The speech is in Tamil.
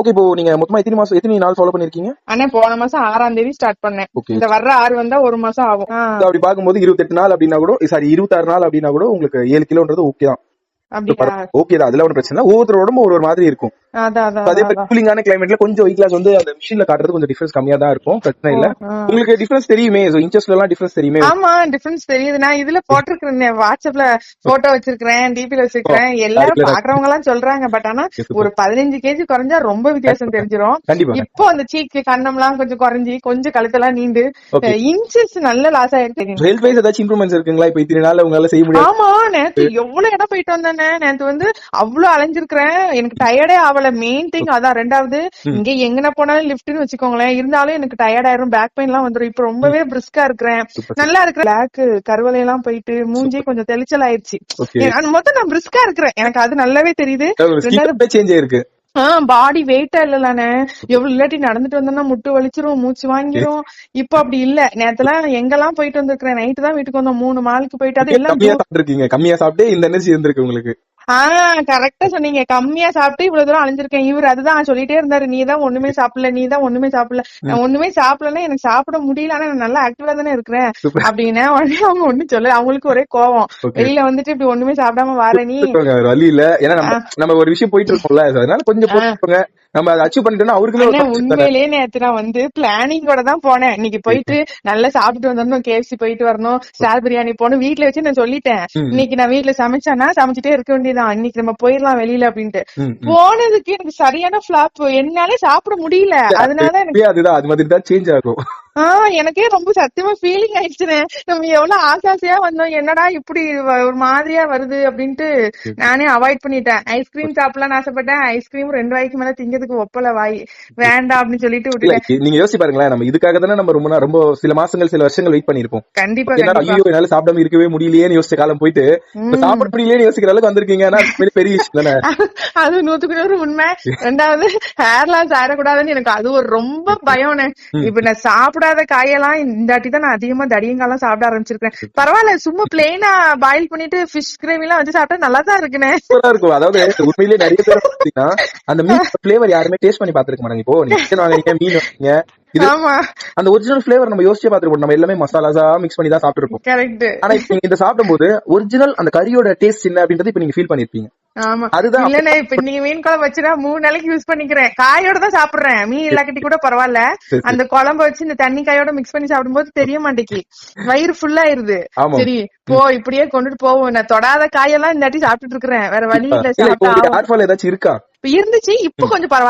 ஓகே, இப்போ நீங்க மொத்தமா எத்தனை நாள் ஃபாலோ பண்ணிருக்கீங்க? ஆனா போன மாசம் 6ஆம் தேதி ஸ்டார்ட் பண்ணேன். இந்த வர்ற 6 வந்தா 1 மாசம் ஆகும். அப்படி பாக்கும்போது 28 நாள் அப்படின்னா கூட, சாரி 26 நாள் அப்படின்னா கூட உங்களுக்கு 7 கிலோன்றது ஓகே தான். ஓகே தான், அதுல ஒன்றும் பிரச்சனை. ஒவ்வொருத்தரோட உடம்பு ஒரு மாதிரி இருக்கும். அதே மாதிரி கூலிங்கான கிளைமேட்ல கொஞ்சம் வெயிட் லாஸ் வந்து அந்த மிஷின்ல காட்டுறது கொஞ்சம் டிஃபரன்ஸ் கம்மியா தான் இருக்கும், பிரச்சனை இல்ல. உங்களுக்கு டிஃபரன்ஸ் தெரியுமே, இன்ச்சஸ்ல எல்லாம் டிஃபரன்ஸ் தெரியுமே. ஆமா, டிஃபரன்ஸ் தெரியுது. நான் இதுல போட்டிருக்கிறேன், வாட்ஸ்அப்ல போட்டோ வச்சிருக்கேன், டிபில வச்சிருக்கேன். எல்லாரும் பாக்குறவங்க எல்லாம் சொல்றாங்க. பட் ஆனா ஒரு 15 கேஜி குறைஞ்சா ரொம்ப வித்தியாசம் தெரிஞ்சிரும். இப்போ அந்த சீக்கு கண்ணம் எல்லாம் கொஞ்சம் குறைஞ்சி, கொஞ்சம் கழுத்தெல்லாம் நீண்டு இன்ச்சஸ் நல்ல லாஸ் ஆயிருக்கு. ஹெல்த் வைஸ் ஏதாச்சும் இம்ப்ரூவ்மெண்ட்ஸ் இருக்குங்களா? இப்ப இத்தனை நாள் உங்களால செய்ய முடியும்? ஆமா, நேத்து எவ்வளவு இடம் போயிட்டு வந்தானே. நேத்து வந்து அவ்வளவு அலைஞ்சிருக்கிறேன், எனக்கு டயர்டே ஆகல. மெயின் திங் அதான். ரெண்டாவது, இங்க எங்கன போனாலும் லிப்ட்னு வச்சுக்கோங்களேன், இருந்தாலும் எனக்கு டயர்ட் ஆயிரும், பேக் பெயின் எல்லாம் வந்துரும். இப்ப ரொம்பவே பிரிஸ்கா இருக்கிறேன், நல்லா இருக்கிறேன். பிளாக் கருவலை எல்லாம் போயிட்டு மூஞ்சி கொஞ்சம் தெளிச்சல் ஆயிடுச்சு. மொத்தம் நான் பிரிஸ்கா இருக்கிறேன், எனக்கு அது நல்லாவே தெரியுது. சேஞ்ச் ஆயிருக்கு. பாடி வெயிட்டா இல்லலானே. எவ்வளவு இல்லாட்டி நடந்துட்டு வந்தோம்னா முட்டு வலிச்சிரும், மூச்சு வாங்கிரும். இப்ப அப்படி இல்ல. நேரத்துல எங்கெல்லாம் போயிட்டு வந்திருக்கிறேன். நைட்டு தான் வீட்டுக்கு வந்தோம், 3 மாலுக்கு போயிட்டு. அது எல்லாம் கம்மியா சாப்பிட்டு இந்த எனர்ஜி இருந்திருக்கு உங்களுக்கு. கரெக்டா சொன்னீங்க. கம்மியா சாப்பிட்டு இவ்வளவு தூரம் அழிஞ்சிருக்கேன். இவர் அதுதான் சொல்லிட்டே இருந்தாரு, நீதான் ஒண்ணுமே சாப்பிடல, நீதான் ஒண்ணுமே சாப்பிடல. நான் ஒண்ணுமே சாப்பிடலன்னா எனக்கு சாப்பிட முடியல, ஆனா நான் நல்லா ஆக்டிவா தானே இருக்கிறேன் அப்படின்னு. உடனே அவங்க ஒண்ணும் சொல்லல, அவங்களுக்கு ஒரே கோவம். வெளியில வந்துட்டு இப்படி ஒண்ணுமே சாப்பிடாம வார நீ வழி இல்ல. ஏன்னா நம்ம ஒரு விஷயம் போயிட்டு இருக்கோம்ல, அதனால கொஞ்சம் போங்க, நம்ம அதை அச்சீவ் பண்ணிட்டோம்னா அவருக்கு. உண்மையிலேயே நேத்து நான் வந்து பிளானிங்கோட தான் போனேன். இன்னைக்கு போயிட்டு நல்லா சாப்பிட்டு வந்துடணும், KFC போயிட்டு வரணும், ஸ்டார் பிரியாணி போகணும். வீட்டுல வச்சு நான் சொல்லிட்டேன், இன்னைக்கு நான் வீட்டுல சமைச்சானா சமைச்சிட்டே இருக்க வேண்டியதான், இன்னைக்கு நம்ம போயிடலாம் வெளியில அப்படின்ட்டு. போனதுக்கு எனக்கு சரியான பிளாப், என்னாலே சாப்பிட முடியல. அதனால எனக்கு அதுதான் அது மாதிரி தான் சேஞ்ச் ஆகும். எனக்கே ரொம்ப சத்தியமா ஃபீலிங் ஆயிடுச்சுனே. நம்ம எவ்வளவு ஆசாசியா வந்தோம், என்னடா இப்படி ஒரு மாதிரியா வருது அப்படின்ட்டு நானே அவாய்ட் பண்ணிட்டேன். ஐஸ்கிரீம் சாப்பிடலாம்னு ஆசைப்பட்டேன், ஐஸ்கிரீம் 2 வாய்க்கு மேல திங்கிறதுக்கு ஒப்பல வாய், வேண்டாம் அப்படின்னு சொல்லிட்டு விட்டுட்டேன். நீங்க யோசிச்சு பாருங்களேன், நம்ம இதுக்காக தானே நம்ம ரொம்ப சில மாசங்கள் சில வருஷங்கள் வெயிட் பண்ணிருப்போம். கண்டிப்பா ஐயோ என்னால சாப்பிடாம இருக்கவே முடியலையேன்னு யோசிச்ச காலம் போயிட்டு சாப்பிட முடியலையே யோசிக்கிற அளவுக்கு வந்திருக்கீங்கன்னா பெரிய விஷயம் தானே. அது 100% உண்மை. ரெண்டாவது ஹேர் லாஸ் ஆடக்கூடாதுன்னு எனக்கு அது ஒரு ரொம்ப பயம்னு. இப்ப நான் சாப்பிடாத காயெல்லாம் இந்தாட்டி தான் நான் அதிகமா தடியங்காலாம் சாப்பிட ஆரம்பிச்சிருக்கேன். பரவாயில்ல, சும்மா பிளெயினா பாயில் பண்ணிட்டு ஃபிஷ் கிரேவி எல்லாம் வச்சு சாப்பிட்டா நல்லா தான் இருக்குனே. இருக்கும். அதாவது உண்மையிலேயே நிறைய பேர் பாத்தீங்கன்னா அந்த மீன் ஃபிளேவர் யாருமே டேஸ்ட் பண்ணி பாத்துருக்க மாட்டாங்க. இப்போ நீங்க சிக்கன் வாங்குறீங்க, மீன் வாங்குறீங்க, அந்த ஒரிஜினல் ஃபிளேவர் நம்ம யோசிச்சு பாத்துருப்போம். நம்ம எல்லாமே மசாலாஸா மிக்ஸ் பண்ணி தான் சாப்பிட்டுருப்போம். கரெக்ட். ஆனா இப்ப நீங்க இத சாப்பிடும்போது ஒரிஜினல் அந்த கறியோட டேஸ்ட் என்ன அப்படின்றது இப்ப நீங்க ஃபீல் பண்ணிருப்பீங்க. ஆமா, இல்லனே இப்ப நீங்க மீன் குழம்பு வச்சுனா 3 நாளைக்கு யூஸ் பண்ணிக்கிறேன். காயோட தான் சாப்பிடுறேன், மீன் இல்லாட்டி கூட பரவாயில்ல. அந்த குழம்பு வச்சு இந்த தண்ணி காயோட மிக்ஸ் பண்ணி சாப்பிடும்போது தெரிய மாட்டேங்கி, வயிறு ஃபுல்லா ஆயிருது. சரி போ, இப்படியே கொண்டுட்டு போவோம். நான் தொடாத காயெல்லாம் இந்த வாட்டி சாப்பிட்டுட்டு இருக்கிறேன், வேற வழி இல்ல. ஏதாச்சும் இருக்கா? இருந்துச்சு, இப்ப கொஞ்சம் பரவாயில்ல.